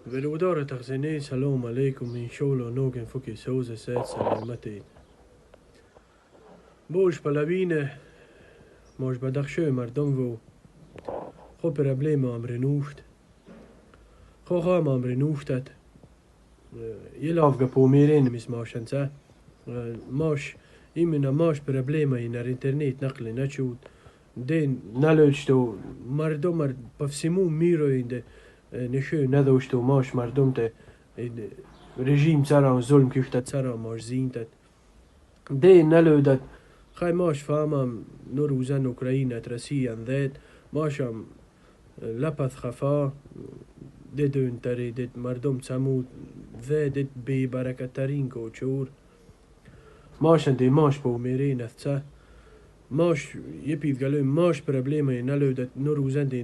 ولودار تخزيني سلام عليكم إن شاء الله نوجن فوكي سوزة سات سلامتين بوش بلابينه ماش بدخشو مردم و خو پرابلم am renúcht خو خام am renúchtat jelavga på mer än mis mashan sa mash imena mash problema in internet naqli nachut den nalojto mardomar по всему миру инде нешö надошто mash mardomte rejim tsara zulm kiftat tsara mash zintat den nalodat خای ماش فهمم نو روزن اوکراین اترسیان دید ماشم لپت خفا دیدون تری دید مردم سمود و دید بی برکت ترین کوچور ماشن دی ماش بو میرین افتا ماش یپید گلو ماش پرابلمه نلو دید نو روزن دی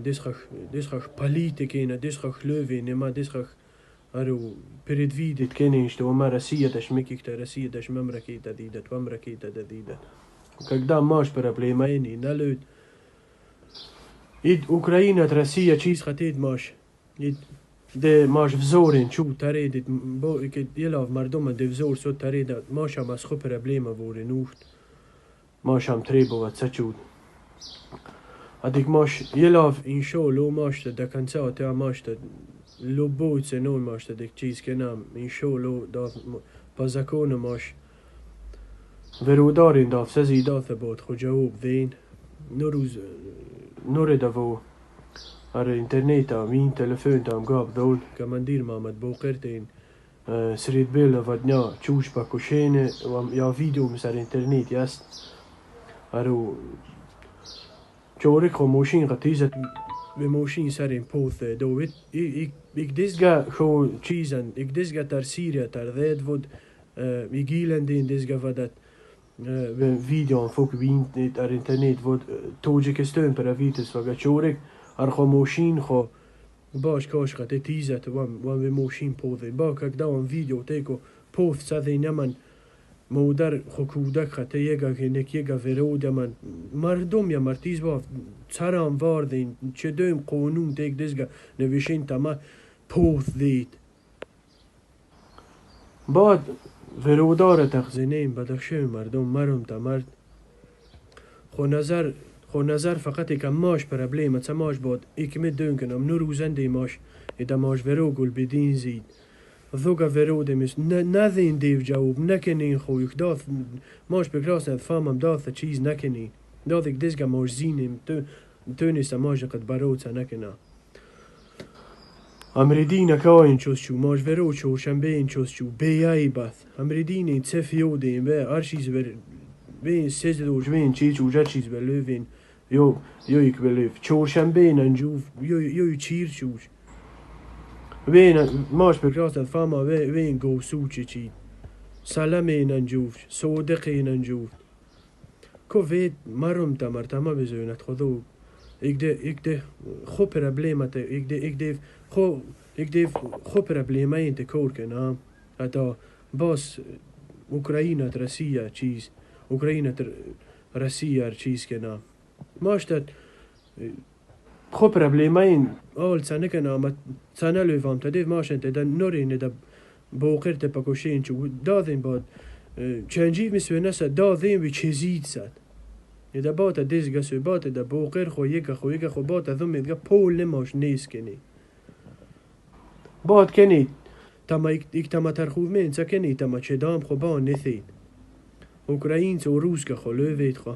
دسخخ پالیتیکین دسخخ لوین ما دسخخ ارو передвидеть конечно وما Россия даш мекикта Россия даш мамракита дидат вамракита дидат когда маш проблема не налют ид Украина от Россия чиз хотит маш ид де маш взорен чу таредит бо ик делав мардома де взор со тареда маша масхо проблема воре нухт машам требовать сачут адик маш елав иншалло маш до конца та маш любой ценой маш дик чиз к нам иншалло да по закону маш ورودارین داف سزی داف بود خو جواب وین نور داو ار اینترنت مین تلفن تام گاب دول کماندیر محمد بوقرتین سرید بیل و دنیا چوش با کشینه و یا ویدیو مثل اینترنت یست ارو چورک خو موشین قطیزت به موشین سر این پوث دو ایک دیزگا خو چیزن ایک دیزگا تر سیریا تر دید ود ایگیلندین دیزگا ودت videon folk vint ar internet vod toje stön per avites vaga chorek ar kho moshin kho bash kosh qate tizat wan ve moshin pove ba когда он видео тeko pov sade naman modar kho kudak qate yega genek yega verod man mardom ya martiz ba tsaram vardin chedem qonun tek desga nevishin tama pov dit bad ورودار تخزینیم بدخشه مردم مرم تا مرد خو نظر فقط که ماش پرابلم تا ماش بود ایکمه دون کنم نو روزنده ماش ایدا ماش ورو گل بدین زید ذوگا ورو دمیست نذین دیو جواب نکنین خو یک داث ماش بکراس فهمم داث چیز نکنین داث یک دزگا ماش زینیم تونیست ماش قد باروتا نکنه امریدین کاین چوسچو ماش ورو چورشنبه این چوسچو بیایی بث امریدین این تفیو دیم به ارشیز بر بین سزدوج بین چیز وجا چیز بلوین یو یک بلوف چورشنبه این انجوف یو چیر چوش بین ماش بکراست فاما بین گوسو چی سلام این انجوف صادق این انجوف کووید مرم تمرتما بزونت خودو ik de خو پرابلمات ik de خو پرابلما inte korken ha ata bas Ukraina Россия чиз Ukraina Россия чиz kena mashtat خو پرابلما in all sane kena mat sana lövam ta det mashente den norine da boker te pakoshin chu dadin bad changi misvenasa dadin vi chezit sat إذا بات دزجا سبات إذا بوقر خويك خو بات ذم إذا بول نماش نيس كني بات كني تما تما ترخوف من سكني تما شدام خو بان نثين أوكراين سو روسكا خو لوفيت خو